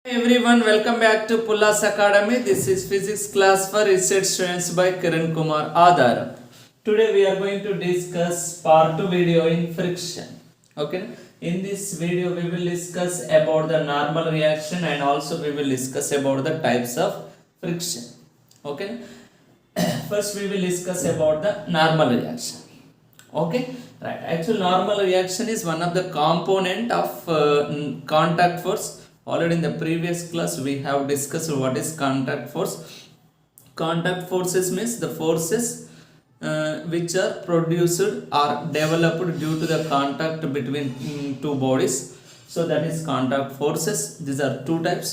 Hey everyone, welcome back to Pullas Academy. This is physics class for research students by Kiran Kumar Adhar. Today we are going to discuss part 2 video in friction. Okay, in this video we will discuss about the normal reaction and also we will discuss about the types of friction. Okay, first we will discuss about the normal reaction. Okay, right. Actual normal reaction is one of the component of contact force. Already in the previous class we have discussed what is contact force. Contact forces means the forces which are produced or developed due to the contact between two bodies. So that is contact forces. These are two types.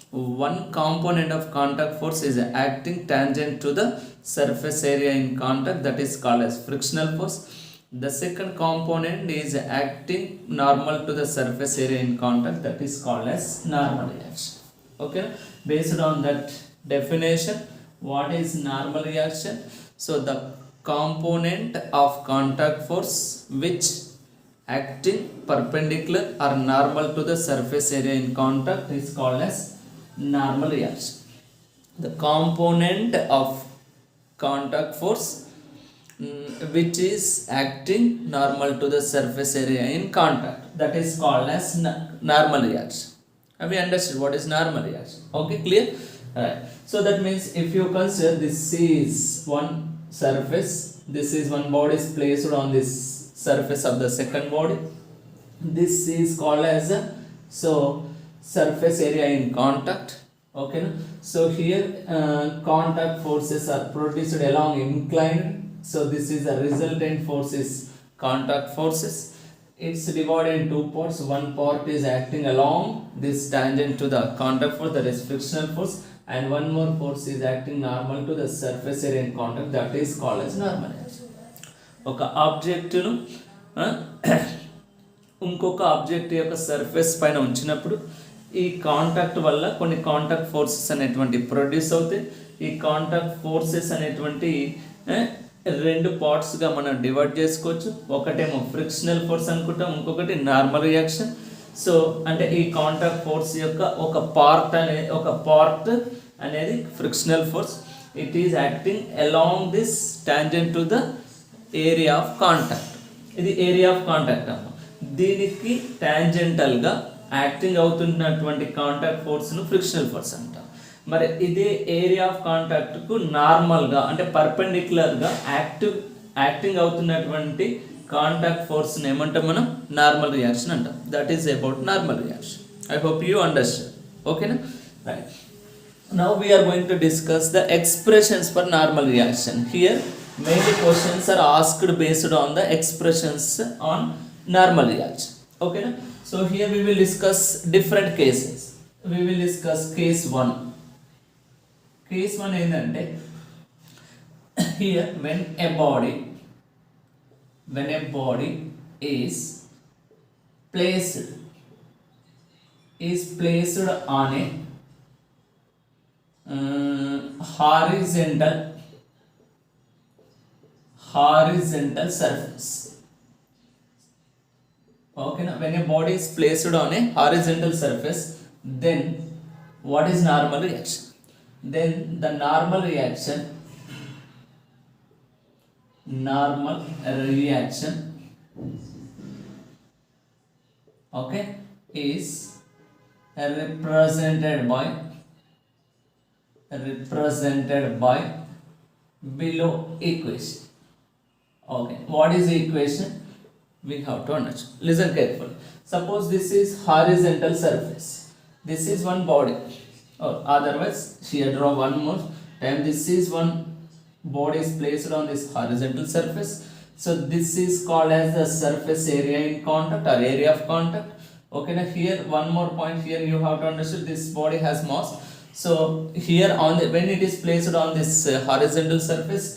One component of contact force is acting tangent to the surface area in contact, that is called as frictional force. The second component is acting normal to the surface area in contact, that is called as normal reaction. Okay, based on that definition, what is normal reaction? So the component of contact force which acting perpendicular or normal to the surface area in contact is called as normal reaction. The component of contact force which is acting normal to the surface area in contact, that is called as normal reaction. Have you understood what is normal reaction? Okay, clear? Right. So that means if you consider this is one surface, this is one body is placed on this surface of the second body. This is called as a surface area in contact. Okay, so here contact forces are produced along inclined. So this is a resultant force is contact forces. It's divided in two parts. One part is acting along this tangent to the contact force, that is frictional force, and one more force is acting normal to the surface area in contact, that is called as normal reaction. ఒక ఆబ్జెక్ట్ను ఇంకొక object యొక్క surface పైన ఉంచినప్పుడు ఈ contact వల్ల కొన్ని contact forces అనేటువంటి produce అవుతాయి. ఈ కాంటాక్ట్ ఫోర్సెస్ అనేటువంటి రెండు పార్ట్స్గా మనం డివైడ్ చేసుకోవచ్చు. ఒకటేమో ఫ్రిక్షనల్ ఫోర్స్ అనుకుంటాం, ఇంకొకటి నార్మల్ రియాక్షన్. సో అంటే ఈ కాంటాక్ట్ ఫోర్స్ యొక్క ఒక పార్ట్ అనేది frictional force. It is acting along this tangent to the area of contact. ఇది ఏరియా ఆఫ్ కాంటాక్ట్ అమ్మ. దీనికి టాంజెంటల్గా యాక్టింగ్ అవుతున్నటువంటి కాంటాక్ట్ ఫోర్స్ను ఫ్రిక్షనల్ ఫోర్స్ అంటాం. మరి ఇదే ఏరియా ఆఫ్ కాంటాక్ట్కు నార్మల్గా అంటే పర్పెండిక్యులర్గా యాక్టింగ్ అవుతున్నటువంటి కాంటాక్ట్ ఫోర్స్ని ఏమంటాం మనం? నార్మల్ రియాక్షన్ అంటాం. That is about normal reaction. I hope you understand. ఓకేనా? Right. Now we are going to discuss the expressions for normal reaction. Here mainly questions are asked based on the expressions on normal reaction. Okay, so here we will discuss different cases. We will discuss case 1. Case 1 ఏంటంటే here when a body is placed on a horizontal surface. Okay, now when a body is placed on a horizontal surface, then what is normal reaction? Then the normal reaction okay is represented by below equation. Okay, what is the equation? We have to understand. Listen carefully. Suppose this is horizontal surface. This is one body. Or otherwise, here draw one more time. This is one body is placed on this horizontal surface. So this is called as the surface area in contact or area of contact. Okay, now here one more point. Here you have to understand this body has mass. So here when it is placed on this horizontal surface,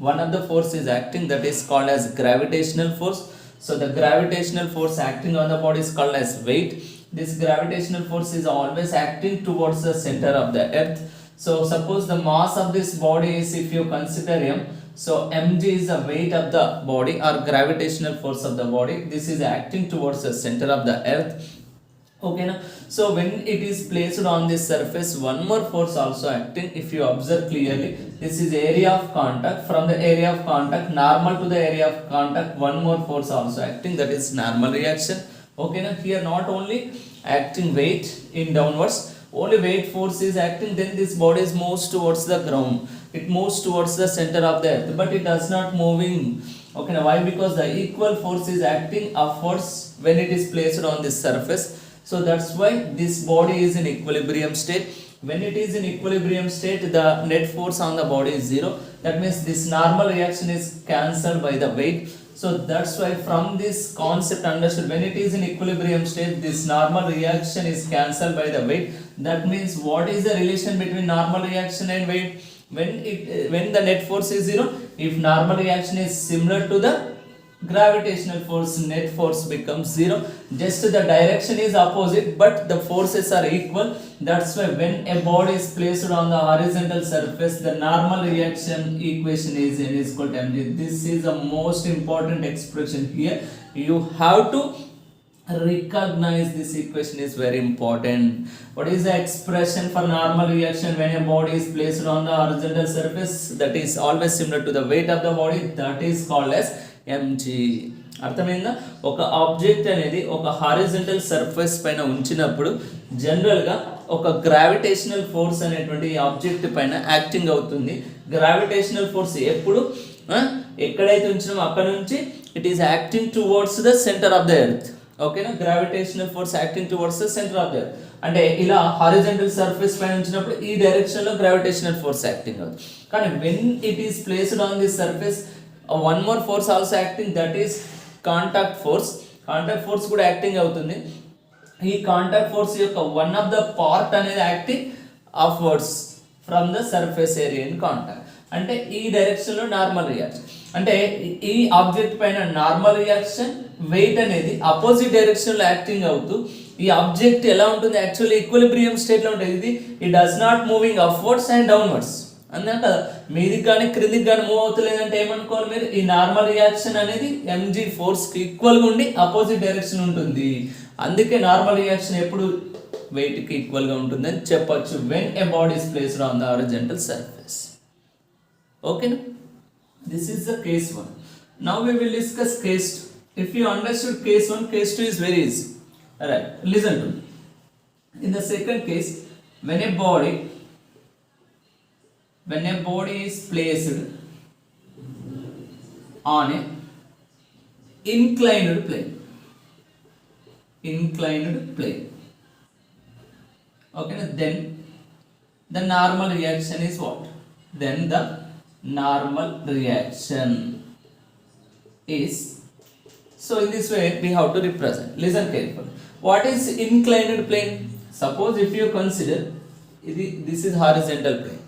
one of the force is acting, that is called as gravitational force. So the gravitational force acting on the body is called as weight. This gravitational force is always acting towards the center of the earth. So suppose the mass of this body is, if you consider m, so mg is the weight of the body or gravitational force of the body. This is acting towards the center of the earth. Okay na? So when it is placed on this surface, one more force also acting. If you observe clearly, this is area of contact. From the area of contact normal to the area of contact, one more force also acting, that is normal reaction. Okay na? Here not only acting weight in downwards, only weight force is acting, then this body is moves towards the ground, it moves towards the center of the earth, but it does not moving. Okay now, why? Because the equal force is acting upwards when it is placed on this surface. So that's why this body is in equilibrium state. When it is in equilibrium state, the net force on the body is zero. That means this normal reaction is cancelled by the weight. So that's why from this concept understood, when it is in equilibrium state, this normal reaction is cancelled by the weight. That means what is the relation between normal reaction and weight? When the net force is zero, if normal reaction is similar to the gravitational force, net force becomes zero. Just the direction is opposite, but the forces are equal. That's why when a body is placed on the horizontal surface, the normal reaction equation is N is equal to mg. This is the most important expression here. You have to recognize this equation, is very important. What is the expression for normal reaction when a body is placed on the horizontal surface? That is always similar to the weight of the body. That is called as mg. అర్థమైందా? ఒక object అనేది ఒక horizontal surface పైన ఉంచినప్పుడు జనరల్గా ఒక gravitational force అనేటువంటి object పైన యాక్టింగ్ అవుతుంది. గ్రావిటేషనల్ ఫోర్స్ ఎప్పుడు ఎక్కడైతే ఉంచినామో అక్కడ నుంచి it is acting towards the centre of the earth. ఓకేనా? Gravitational force acting towards the centre of the earth. అంటే ఇలా హారిజంటల్ సర్ఫేస్ పైన ఉంచినప్పుడు ఈ డైరెక్షన్లో గ్రావిటేషనల్ ఫోర్స్ యాక్టింగ్ అవుతుంది. కానీ when it is placed on this surface, one more force also acting, that is contact force. Contact force కూడా acting అవుతుంది. ఈ కాంటాక్ట్ ఫోర్స్ యొక్క వన్ ఆఫ్ ద పార్ట్ అనేది acting upwards from the surface area in contact. అంటే ఈ డైరెక్షన్లో normal reaction, అంటే ఈ ఆబ్జెక్ట్ పైన నార్మల్ రియాక్షన్, వెయిట్ అనేది అపోజిట్ డైరెక్షన్లో యాక్టింగ్ అవుతూ ఈ ఆబ్జెక్ట్ ఎలా ఉంటుంది, యాక్చువల్లీ ఈక్విలిబ్రియం స్టేట్లో ఉంటుంది. ఇది it does not moving upwards and downwards అన్నా కదా. మీదికి కానీ క్రిందికి కానీ మూవ్ అవుతలేదంటే ఏమనుకోవాలి మీరు, ఈ నార్మల్ రియాక్షన్ అనేది ఎంజీ ఫోర్స్కి ఈక్వల్గా ఉండి అపోజిట్ డైరెక్షన్ ఉంటుంది. అందుకే నార్మల్ రియాక్షన్ ఎప్పుడు వెయిట్కి ఈక్వల్గా ఉంటుందని చెప్పొచ్చు when a body is placed on the horizontal surface. ఓకేనా? This is the case 1. Now we will discuss case 2. If you understood case 1, case 2 is very easy. Alright, listen to me. In the second case, when a body is placed on a inclined plane, okay, then the normal reaction is what? Then the normal reaction is, so in this way we have to represent. Listen carefully. What is inclined plane? Suppose if you consider this is horizontal plane,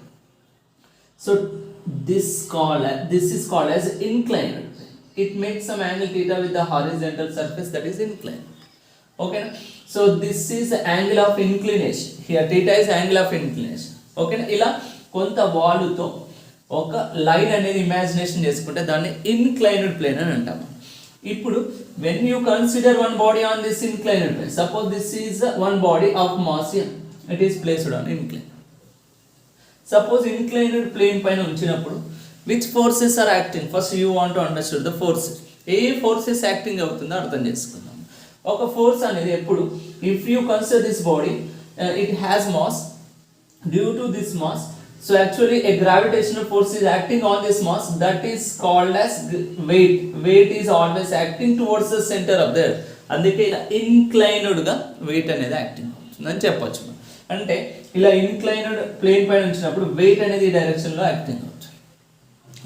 so this is called as inclined plane. It makes some angle theta with the horizontal surface, that is inclined. Okay, so this is the angle of inclination. Here theta is angle of inclination. Okay, ఇలా కొంత వాలుతో ఒక line అనేది imagination చేసుకుంటే దాన్ని inclined plane అని అంటాము. ఇప్పుడు when you consider one body on this inclined plane, suppose this is one body of mass m, it is placed on inclined. Suppose inclined plane పైన ఉంచినప్పుడు which forces are acting? First you want to understand the forces. A forces acting అవుతుందో అర్థం చేసుకుందాం. ఒక force అనేది ఎప్పుడు, if you consider this body, it has mass. Due to this mass, so actually a gravitational force is acting on this mass, that is called as weight. Weight is always acting towards the center of the earth. అందుకే ఇలా inclined గా wait అనేది acting అవుతుందని చెప్పొచ్చు. అంటే ఇలా inclined plane పైన ఉంచినప్పుడు వెయిట్ అనేది ఈ డైరెక్షన్ లో యాక్టింగ్ అవుతుంది.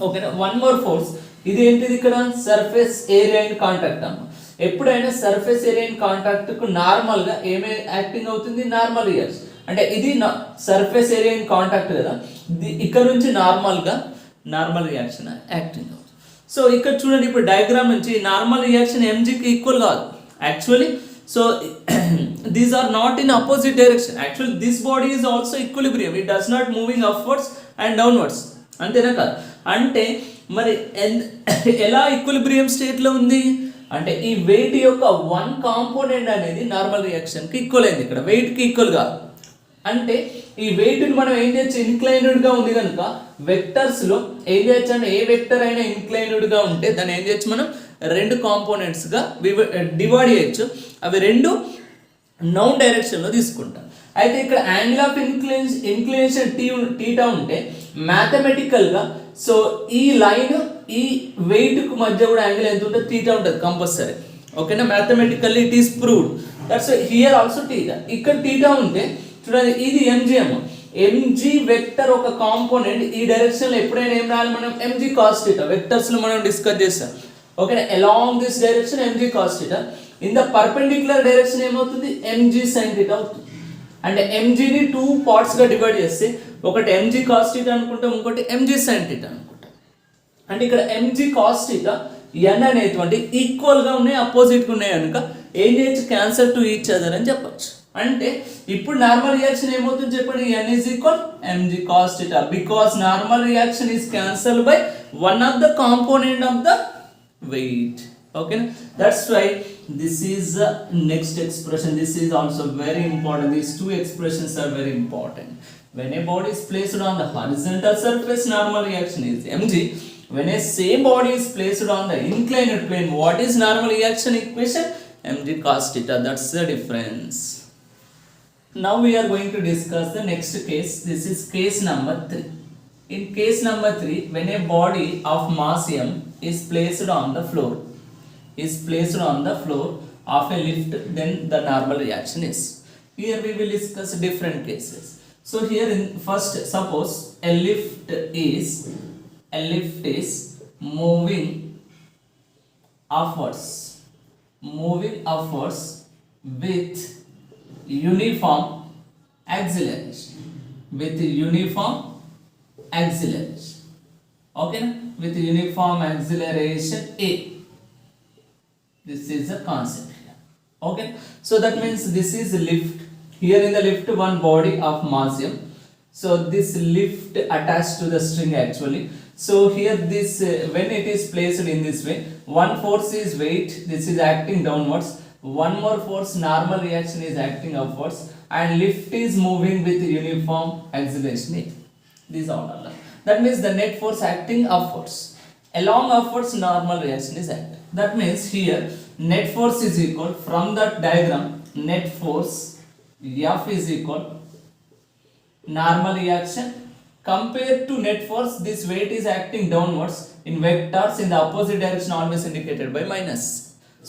ఓకేనా? వన్ మోర్ ఫోర్స్, ఇది ఏంటిది ఇక్కడ, సర్ఫేస్ ఏరియా ఇన్ కాంటాక్ట్ అమ్మ. ఎప్పుడైనా సర్ఫేస్ ఏరియా ఇన్ కాంటాక్ట్ కు నార్మల్ గా ఏమే యాక్టింగ్ అవుతుంది, నార్మల్ రియాక్షన్. అంటే ఇది సర్ఫేస్ ఏరియా ఇన్ కాంటాక్ట్ కదా, ఇక్కడ నుంచి నార్మల్ రియాక్షన్ యాక్టింగ్ అవుతుంది. సో ఇక్కడ చూడండి, ఇప్పుడు డయాగ్రామ్ నుంచి నార్మల్ రియాక్షన్ ఎంజీకి ఈక్వల్ కాదు actually. So these are not in opposite direction. Actually this body is also equilibrium, it does not moving upwards and downwards, అంతేనా కాదు? అంటే మరి ఎలా ఈక్విలిబ్రియం స్టేట్లో ఉంది అంటే ఈ వెయిట్ యొక్క వన్ కాంపోనెంట్ అనేది నార్మల్ రియాక్షన్కి ఈక్వల్ అయింది, ఇక్కడ వెయిట్కి ఈక్వల్గా. అంటే ఈ వెయిట్ని మనం ఏం చేయొచ్చు, ఇన్క్లైన్డ్గా ఉంది కనుక వెక్టర్స్లో ఏం చేయొచ్చు అంటే ఏ వెక్టర్ అయినా ఇన్క్లైన్డ్గా ఉంటే దాన్ని ఏం చేయొచ్చు మనం రెండు కాంపోనెంట్స్గా డివైడ్ చేయొచ్చు. అవి రెండు నౌన్ డైరెక్షన్లో తీసుకుంటాం. అయితే ఇక్కడ యాంగిల్ ఆఫ్ ఇంక్లినేషన్ టీటా ఉంటే మ్యాథమెటికల్గా సో ఈ లైన్ ఈ వెయిట్కు మధ్య కూడా యాంగిల్ ఎంత ఉంటుంది, టీటా ఉంటుంది కంపల్సరీ. ఓకేనా, mathematically it is proved. That's here also theta. ఇక్కడ టీటా ఉంటే చూడండి ఇది ఎంజిఎం, ఎంజీ వెక్టర్ ఒక కాంపోనెంట్. ఈ డైరెక్షన్లో ఎప్పుడైనా ఏం రాయాలి మనం, ఎంజీ కాస్ టీటా. వెక్టర్స్లో మనం డిస్కస్ చేస్తాం. ఓకేనా, along this direction MG cos theta. In the perpendicular direction ఏమవుతుంది, ఎంజీ సైన్ టీటా అవుతుంది. అంటే ఎంజీని టూ పార్ట్స్గా డివైడ్ చేస్తే ఒకటి ఎంజీ కాస్ టీటా అనుకుంటాం, ఇంకోటి ఎంజీ సైన్ టీటా అనుకుంటాం. అంటే ఇక్కడ ఎంజీ కాస్ టీటా ఎన్ అనేటువంటి ఈక్వల్గా ఉన్నాయి, అపోజిట్గా ఉన్నాయి కనుక ఏం చేయొచ్చు, క్యాన్సల్ టు ఈచ్ అదర్ అని చెప్పొచ్చు. అంటే ఇప్పుడు నార్మల్ రియాక్షన్ ఏమవుతుంది చెప్పండి, N is equal MG cos theta because normal reaction is cancel by one of the component of the weight. Okay, that's why this is the next expression. This is also very important. These two expressions are very important. When a body is placed on the horizontal surface, normal reaction is mg. When a same body is placed on the inclined plane, what is normal reaction equation, mg cos theta. That's the difference. Now we are going to discuss the next case. This is case number 3. In case number 3, when a body of mass m is placed on the floor of a lift, then the normal reaction is. Here we will discuss different cases. So here in first, suppose a lift is moving upwards with uniform acceleration. Okay, with uniform acceleration a. This is the concept here. Okay, so that means this is lift. Here in the lift, one body of mass m. So this lift attached to the string actually. So here this when it is placed in this way, one force is weight. This is acting downwards. One more force, normal reaction, is acting upwards, and lift is moving with uniform acceleration a. These are all. That means the net force acting upwards. Along upwards, normal reaction is acting. That means here net force is equal, from that diagram, net force F is equal normal reaction compared to net force. This weight is acting downwards in vectors in the opposite direction, always indicated by minus.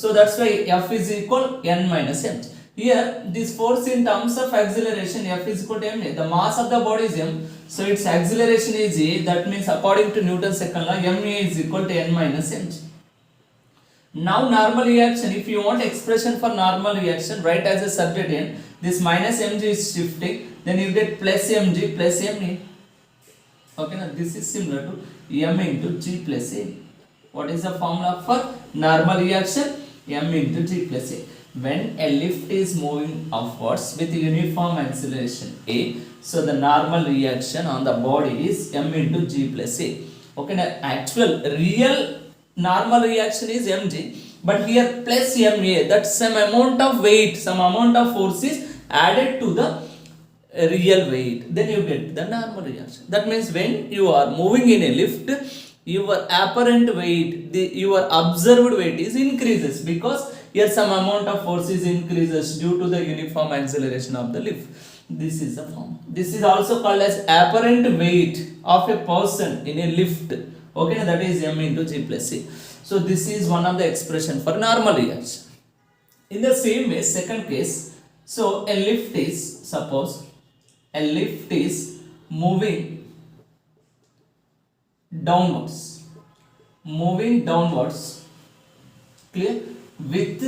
So that's why F is equal n minus m. Here this force in terms of acceleration, F is equal to ma. The mass of the body is m, so its acceleration is a. That means according to Newton's second law, ma is equal to n minus mg. Now normal reaction, if you want expression for normal reaction, write as a subject n. This minus mg is shifting, then you get plus mg plus ma. Okay, now this is similar to m into g plus a. What is the formula for normal reaction? M into g plus a. When a lift is moving upwards with uniform acceleration a, so the normal reaction on the body is m into g plus a. Okay, now actual real normal reaction is mg, but here plus ma, that's some amount of weight, some amount of force is added to the real weight, then you get the normal reaction. That means when you are moving in a lift, your apparent weight, your observed weight is increases because here some amount of force is increases due to the uniform acceleration of the lift. This is the form. This is also called as apparent weight of a person in a lift. Okay, that is m into g plus c. So this is one of the expression for normal reaction. In the same way, second case, so a lift is, suppose a lift is moving downwards, clear, with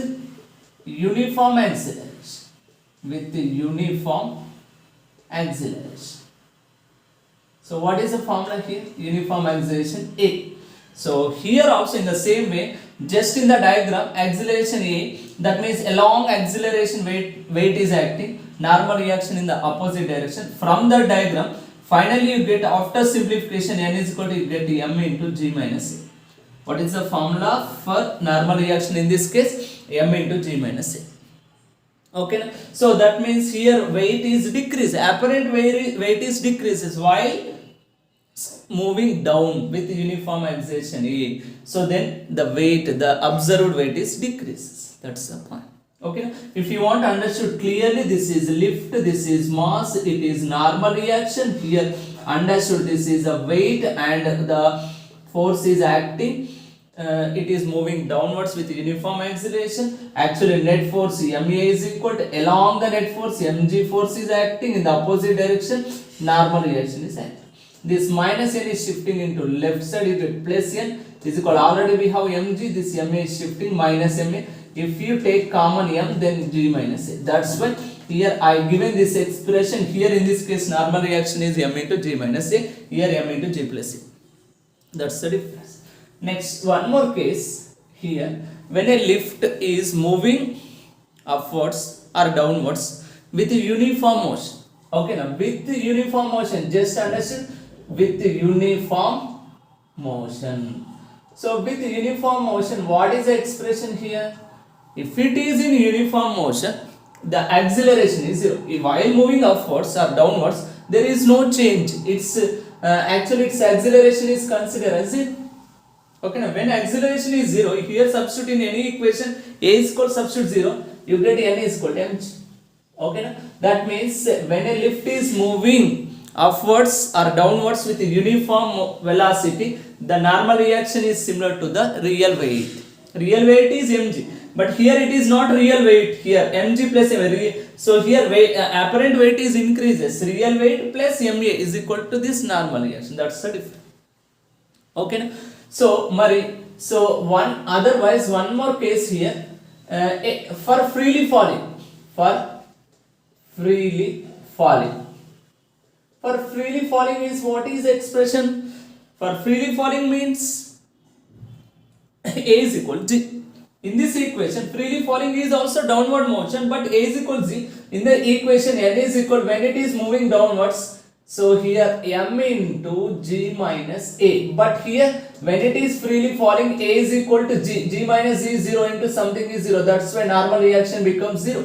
uniform acceleration. So what is the formula here? Uniform acceleration a. So here also in the same way, just in the diagram, acceleration a, that means along acceleration weight is acting, normal reaction in the opposite direction. From the diagram, finally you get, after simplification, n is equal to, you get m into g minus a. What is the formula for normal reaction in this case? M into G minus A. Okay, so that means here weight is decreased, apparent weight is decreases while moving down with uniform acceleration A. So then the weight, the observed weight is decreases. That's the point. Okay, if you want to understood clearly, this is lift, this is mass, it is normal reaction. Here understood, this is a weight and the force is acting. It is moving downwards with uniform acceleration. Actually net force Ma is equal to, along the net force Mg force is acting in the opposite direction. Normal reaction is acting. This minus n is shifting into left side, you get plus n is equal, already we have Mg, this Ma is shifting minus Ma. If you take common M, then G minus A. That's why here I given this expression. Here in this case normal reaction is M into G minus A, here M into G plus A. That's the difference. Next, one more case here. When a lift is moving upwards or downwards with uniform motion. Okay, now with uniform motion, just understand, with uniform motion. So with uniform motion, what is the expression here? If it is in uniform motion, the acceleration is zero. While moving upwards or downwards, there is no change. It's actually its acceleration is considered as zero. Okay, now when acceleration is zero, here substitute in any equation, A is equal to substitute 0, you get N is equal to mg. Okay, now that means when a lift is moving upwards or downwards with uniform velocity, the normal reaction is similar to the real weight. Real weight is mg, but here it is not real weight. Here mg plus ma. So here weight, apparent weight is increases. Real weight plus ma is equal to this normal reaction. That's the difference. Okay. So one more case here, for freely falling. For freely falling is, what is the expression? For freely falling means A is equal to G. In this equation, freely falling is also downward motion, but A is equal to G. In the equation, N is equal when it is moving downwards. So here M into G minus A. But here when it is freely falling, A is equal to G. G minus G is 0 into something is 0. That's why normal reaction becomes 0.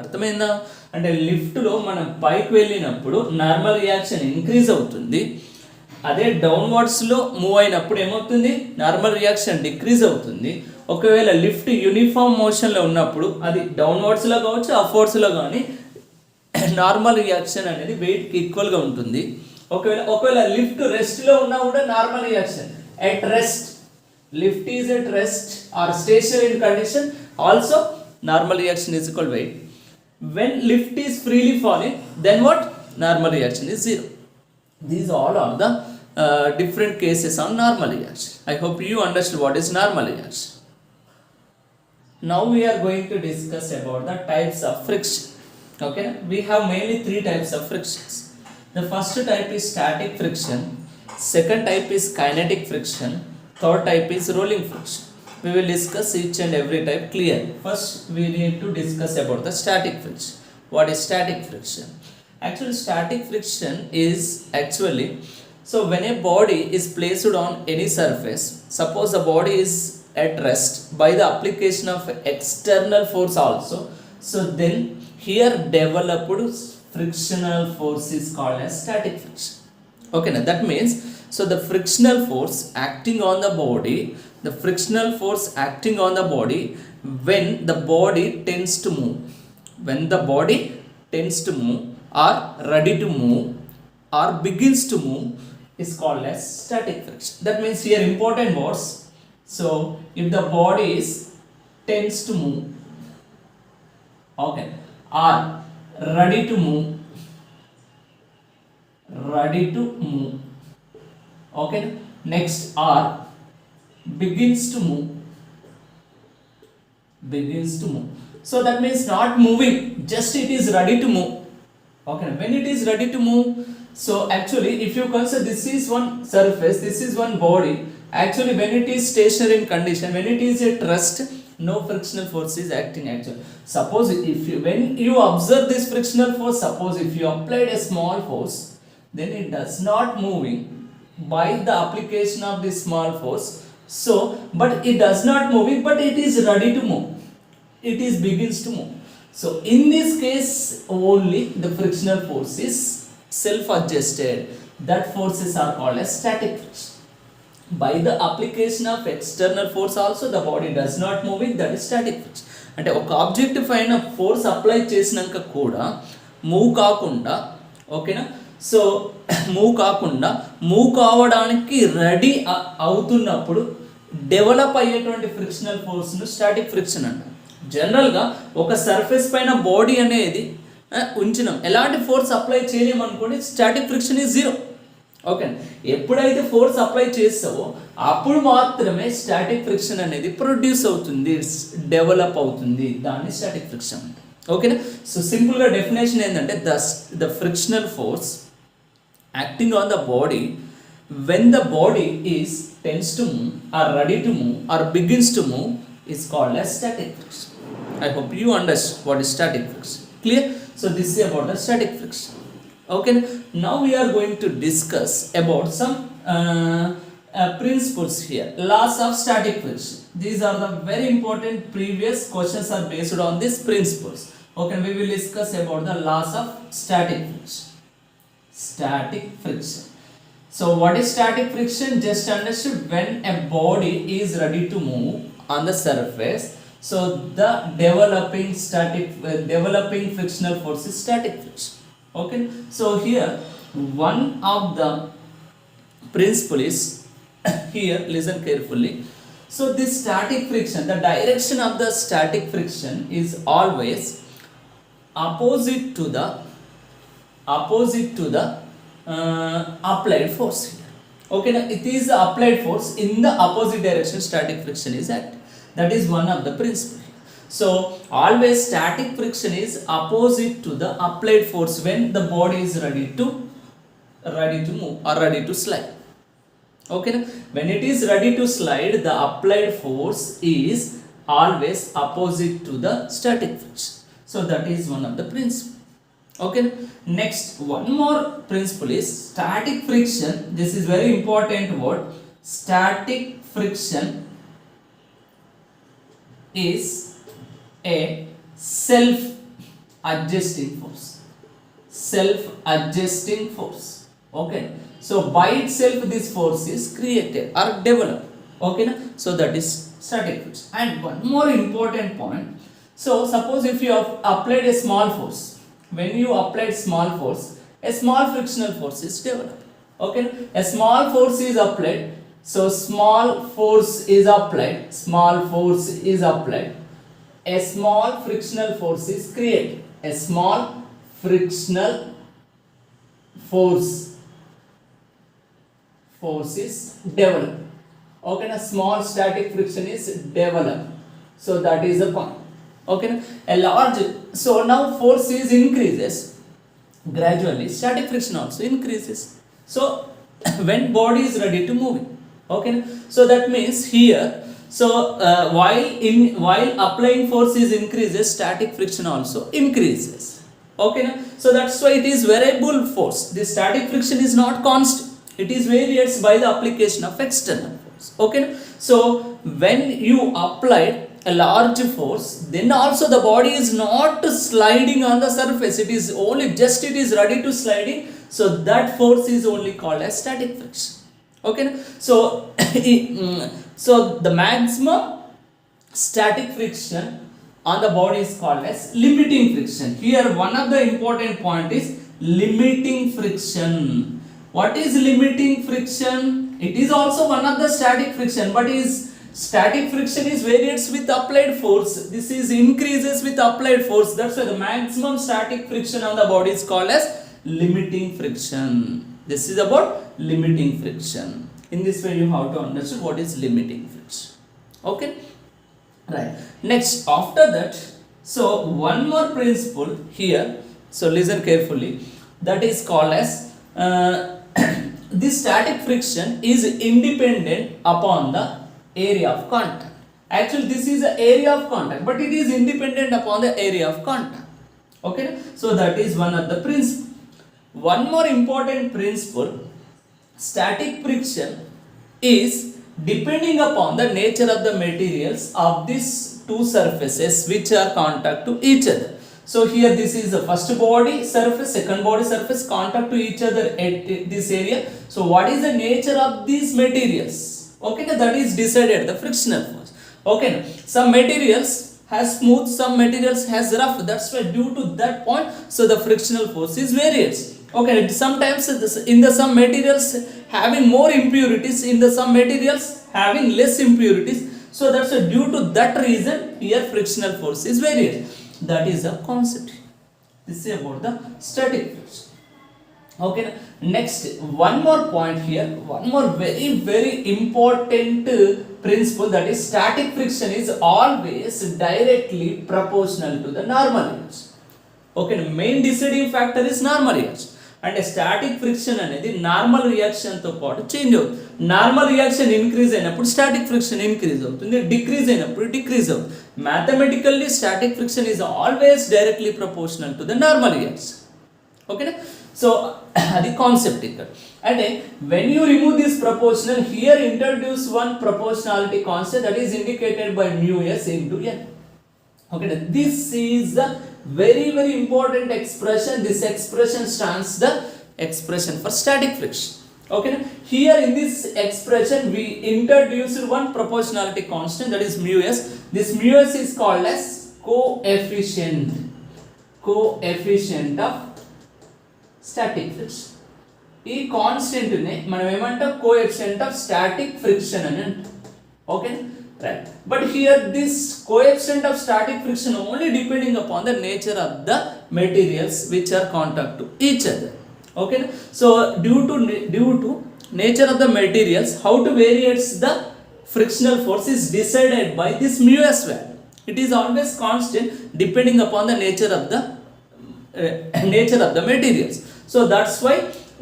అర్థమైందా? అంటే లిఫ్ట్లో మనం పైకి వెళ్ళినప్పుడు normal reaction increase అవుతుంది. అదే డౌన్వర్డ్స్లో move అయినప్పుడు ఏమవుతుంది? నార్మల్ రియాక్షన్ డిక్రీజ్ అవుతుంది. ఒకవేళ లిఫ్ట్ యూనిఫామ్ మోషన్లో ఉన్నప్పుడు అది డౌన్వర్డ్స్లో కావచ్చు, అప్వర్డ్స్లో కానీ నార్మల్ రియాక్షన్ అనేది వెయిట్కి ఈక్వల్గా ఉంటుంది. ఒకవేళ లిఫ్ట్ రెస్ట్లో ఉన్నా కూడా normal reaction at rest, lift is at rest or stationary in condition, also normal reaction is equal to weight. When lift is freely falling, then what? Normal reaction is 0. These all are the different cases on normal reaction. I hope you understood what is normal reaction. Now we are going to discuss about the types of friction. Okay, we have mainly 3 types of frictions. The first type is static friction, second type is kinetic friction, third type is rolling friction. We will discuss each and every type clearly. First we need to discuss about the static friction. What is static friction? Actually static friction is actually, so when a body is placed on any surface, suppose the body is at rest, by the application of external force also, so then here developed frictional force is called as static friction. Okay, now that means, so the frictional force acting on the body, the frictional force acting on the body when the body tends to move, when the body tends to move or ready to move or begins to move is called as static friction. That means here important words. So if the body is tends to move, okay, or ready to move, okay, next are begins to move. So that means not moving, just it is ready to move. Okay, when it is ready to move, so actually if you consider this is one surface, this is one body, actually when it is stationary in condition, when it is at rest, no frictional force is acting actually. Suppose if you, when you observe this frictional force, suppose if you applied a small force, then it does not moving. By the application of this small force, So but it does not moving, but it is ready to move, it is begins to move. So in this case only the frictional force is self adjusted, that forces are called as static friction. By the application of external force also the body does not moving, that is static friction. అంటే ఒక object పైన force apply చేసినాక కూడా move కాకుండా, ఓకేనా, so move కావడానికి ready అవుతున్నప్పుడు develop అయ్యేటువంటి ఫ్రిక్షనల్ ఫోర్స్ను స్టాటిక్ ఫ్రిక్షన్ అంటారు. జనరల్గా ఒక సర్ఫేస్ పైన బాడీ అనేది ఉంచినాం, ఎలాంటి ఫోర్స్ అప్లై చేయలేమనుకోండి, static friction is zero. Okay, ఎప్పుడైతే ఫోర్స్ అప్లై చేస్తావో అప్పుడు మాత్రమే స్టాటిక్ ఫ్రిక్షన్ అనేది ప్రొడ్యూస్ అవుతుంది, డెవలప్ అవుతుంది, దాన్ని స్టాటిక్ ఫ్రిక్షన్ అంటారు. ఓకేనా. సో సింపుల్గా డెఫినేషన్ ఏంటంటే the frictional force acting on the body when the body is tends to move or ready to move or begins to move is called as static friction. I hope you understand what is static friction. Clear? So this is about the static friction. Okay, now we are going to discuss about some principles here. Laws of static friction. These are the very important previous questions are based on these principles. Okay, we will discuss about the laws of static friction. Static friction. So what is static friction? Just understood, when a body is ready to move on the surface, so the developing frictional force is static friction. Okay, so here one of the principle is here, listen carefully. So this static friction, the direction of the static friction is always opposite to the applied force here. Okay, now it is the applied force in the opposite direction static friction is acting. That is one of the principle here. So always static friction is opposite to the applied force when the body is ready to move or ready to slide. Okay, now when it is ready to slide, the applied force is always opposite to the static friction. So that is one of the principle. Okay, next one more principle is static friction. This is very important word. Static friction is a self adjusting force. Okay, so by itself this force is created or developed. Okay, so that is static friction. And one more important point, so suppose if you have applied a small force, when you applied small force, a small frictional force is developed. Okay, a small force is applied, so small force is applied, a small frictional force is created, a small frictional force is developed. Okay, a small static friction is developed, so that is the point. Okay, a large, so now force is increases gradually, static friction also increases. So when body is ready to move, okay, so that means here, so while applying force is increases, static friction also increases. Okay, so that's why it is variable force. The static friction is not constant, it is varies by the application of external force. Okay, so when you applied a large force, then also the body is not sliding on the surface, it is only just it is ready to sliding, so that force is only called as static friction. Okay, so so the maximum static friction on the body is called as limiting friction. Here one of the important point is limiting friction. What is limiting friction? It is also one of the static friction, but is static friction is varies with applied force, this is increases with applied force, that's why the maximum static friction on the body is called as limiting friction. This is about limiting friction. In this way you have to understand what is limiting friction. Okay, right. Next, after that, so one more principle here, so listen carefully, that is called as this static friction is independent upon the area of contact. Actually this is the area of contact, but it is independent upon the area of contact. Okay, so that is one of the principle. One more important principle, static friction is depending upon the nature of the materials of these two surfaces which are contact to each other. So here this is the first body surface, second body surface contact to each other at this area. So what is the nature of these materials? Okay, that is decided the frictional force. Okay, some materials has smooth, some materials has rough, that's why due to that point, so the frictional force is varies. Okay, sometimes in the some materials having more impurities, in the some materials having less impurities, so that's why due to that reason here frictional force is varies. That is the concept. This is about the static friction. Okay, next one more point here, one more very important principle, that is static friction is always directly proportional to the normal reaction. Okay, main deciding factor is normal reaction, and static friction అనేది normal reaction తో పాటు change అవుతుంది. Normal reaction increase అయినప్పుడు static friction increase అవుతుంది, decrease అయినప్పుడు decrease అవుతుంది. Mathematically static friction is always directly proportional to the normal reaction. ఓకేనా, so అది కాన్సెప్ట్ ఇక్కడ. అంటే when you remove this proportional, here introduce one proportionality concept that is indicated by μs into n. Okay, this is the very important expression. This expression stands the expression for static friction. Okay, here in this expression we introduced one proportionality constant, that is μs. This μs is called as coefficient of static friction. ఈ constant ని మనం ఏమంటాం, coefficient of static friction అని అంటాం. Okay, right, but here this coefficient of static friction only depending upon the nature of the materials which are contact to each other. Okay, so due to nature of the materials, how to variate the frictional force is decided by this μs value. It is always constant depending upon the nature of the materials. So that's why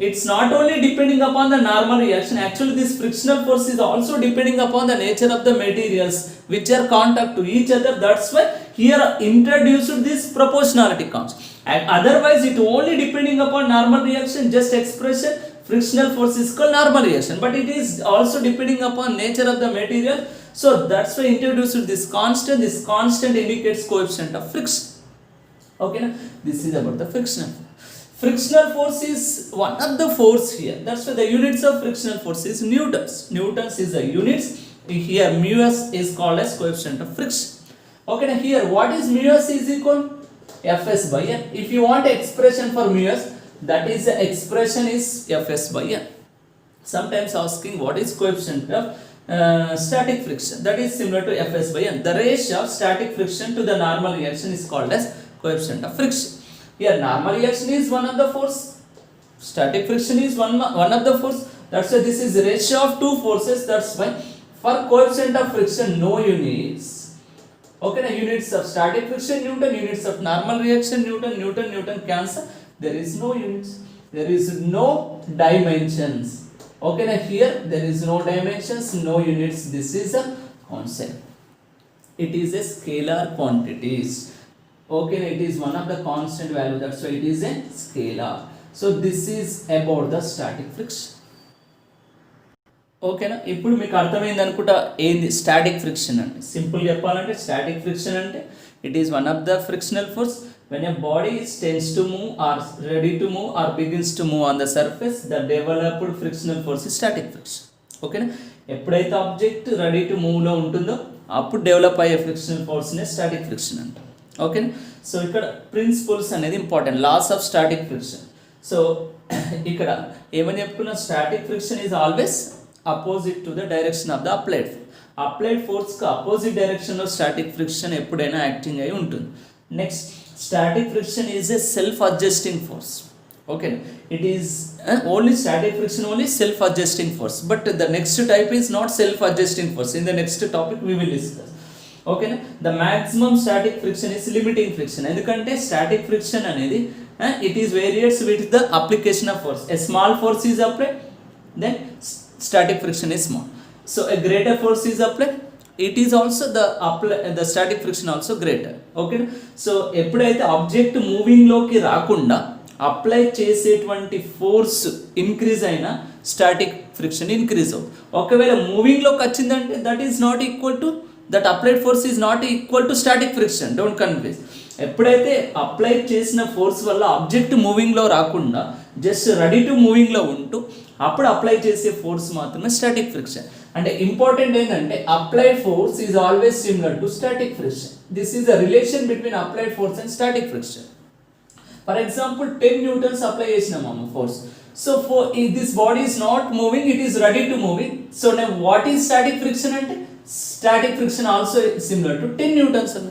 it's not only depending upon the normal reaction, actually this frictional force is also depending upon the nature of the materials which are contact to each other. That's why here introduced this proportionality concept, and otherwise it only depending upon normal reaction, just expression frictional force is called normal reaction, but it is also depending upon nature of the material. So that's why introduced this constant. This constant indicates coefficient of friction. Okay, this is about the frictional. Frictional force is one of the force here. That's why the units of frictional force is newtons. Newtons is the units. Here μs is called as coefficient of friction. Okay, now here what is μs is equal Fs by n. If you want expression for μs, that is the expression is Fs by n. Sometimes asking what is coefficient of static friction, that is similar to Fs by n. The ratio of static friction to the normal reaction is called as coefficient of friction. Here normal reaction is one of the force, static friction is one of the force. That's why this is ratio of two forces. That's why for coefficient of friction no units. Okay, now units of static friction Newton, units of normal reaction Newton cancel. There is no units, there is no dimensions. Okay, now here there is no dimensions, no units. This is a concept. It is a scalar quantities. Okay, it is one of the constant value, that's why it is a scalar. So this is about the static friction. ఓకేనా, ఇప్పుడు మీకు అర్థమైంది అనుకుంటా ఏంది static friction అంటే. Simple చెప్పాలంటే static friction అంటే it is one of the frictional force when a body tends to move or ready to move or begins to move on the surface, the developed frictional force is static friction. ఓకేనా, ఎప్పుడైతే object ready to move లో ఉంటుందో అప్పుడు develop అయ్యే frictional force నే static friction అంటాం. Okay, so ఇక్కడ principles అనేది important, laws of static friction. So ఇక్కడ ఏమని చెప్పుకున్నా, static friction is always opposite to the direction of the applied force కి అపోజిట్ డైరెక్షన్ లో స్టాటిక్ ఫ్రిక్షన్ ఎప్పుడైనా యాక్టింగ్ అయి ఉంటుంది. Next, static friction is a self adjusting force. Okay, it is only static friction only self adjusting force, but the next type is not self adjusting force. In the next topic we will discuss. ఓకేనా, the maximum static friction is limiting friction. ఎందుకంటే static friction అనేది it is variates with the application of force. A small force is applied, then static friction is small. So a greater force is applied, it is also the static friction also greater. Okay, so ఎప్పుడైతే object moving లోకి రాకుండా apply చేసేటువంటి force increase అయినా static friction increase అవుతుంది. ఒకవేళ మూవింగ్లోకి వచ్చిందంటే that is not equal to that applied force is not equal to static friction. Don't confuse. ఎప్పుడైతే apply చేసిన ఫోర్స్ వల్ల ఆబ్జెక్ట్ మూవింగ్లో రాకుండా జస్ట్ రెడీ టు మూవింగ్లో ఉంటూ అప్పుడు అప్లై చేసే ఫోర్స్ మాత్రమే స్టాటిక్ ఫ్రిక్షన్. అంటే ఇంపార్టెంట్ ఏంటంటే applied force is always similar to static friction. This is the relation between applied force and static friction. For example 10 newtons apply చేసినాం అమ్మ force. So this body is not moving, it is ready to moving. So what is static friction అంటే static friction also similar to 10 newtons అన్న.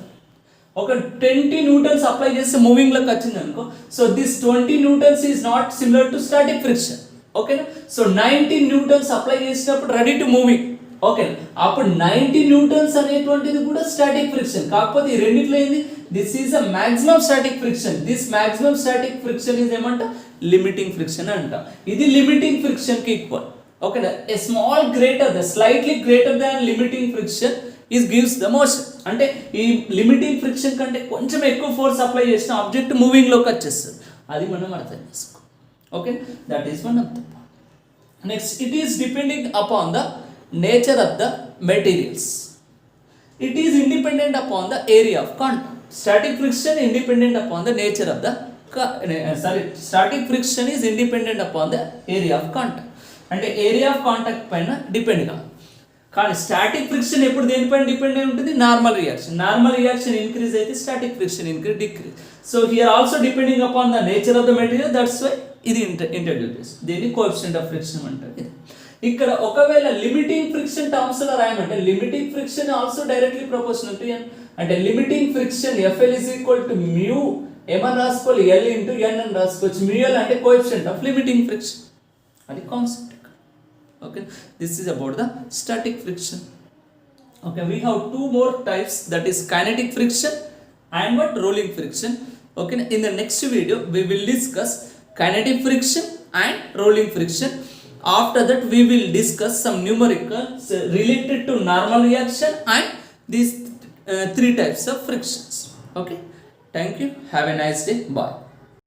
ఒక 20 newtons apply చేస్తే మూవింగ్లోకి వచ్చింది అనుకో, so this 20 Newton's is not similar to static friction. ఓకేనా? So 90 Newton's apply చేసినప్పుడు ready to moving. ఓకేనా? అప్పుడు 90 న్యూటన్స్ అనేటువంటిది కూడా స్టాటిక్ ఫ్రిక్షన్. కాకపోతే ఈ రెండిట్లో ఏంది, this is a maximum static friction. This maximum static friction is ఏమంట, లిమిటింగ్ ఫ్రిక్షన్ అంట. ఇది లిమిటింగ్ ఫ్రిక్షన్ కి ఈక్వల్. ఓకేనా? A small greater the slightly greater than limiting friction is gives the motion. అంటే ఈ లిమిటింగ్ ఫ్రిక్షన్ కంటే కొంచెం ఎక్కువ ఫోర్స్ అప్లై చేసిన ఆబ్జెక్ట్ మూవింగ్లోకి వచ్చేస్తుంది. అది మనం అర్థం చేసుకో. Okay, that is one of the point. Next, it is depending upon the nature of the materials. It is independent upon the area of contact. Static friction independent upon the nature of the static friction is independent upon the area of contact. అంటే area of contact పైన depend కాదు. కానీ static friction ఎప్పుడు దేనిపైన depend అయి ఉంటుంది, normal reaction. Normal reaction increase అయితే static friction decrease. So here also depending upon the nature of the material, that's why ఇది ఇంట్రడ్యూస్ చేస్తుంది. దీన్ని కోఎఫిషియంట్ ఆఫ్ ఫ్రిక్షన్ అంటారు. ఇక్కడ ఒకవేళ లిమిటింగ్ ఫ్రిక్షన్ టర్మ్స్ లో రాయమంటే limiting friction also directly proportional to n. అంటే limiting friction FL is equal to mu m అని రాసుకోవాలి, L into n అని రాసుకోవచ్చు. L అంటే కోఎఫిషియంట్ ఆఫ్ లిమిటింగ్ ఫ్రిక్షన్. అది concept. Okay, this is about the static friction. Okay, we have two more types, that is kinetic friction and what, rolling friction. Okay, in the next video we will discuss kinetic friction and rolling friction. After that we will discuss some numericals related to normal reaction and these three types of frictions. Okay, thank you, have a nice day, bye.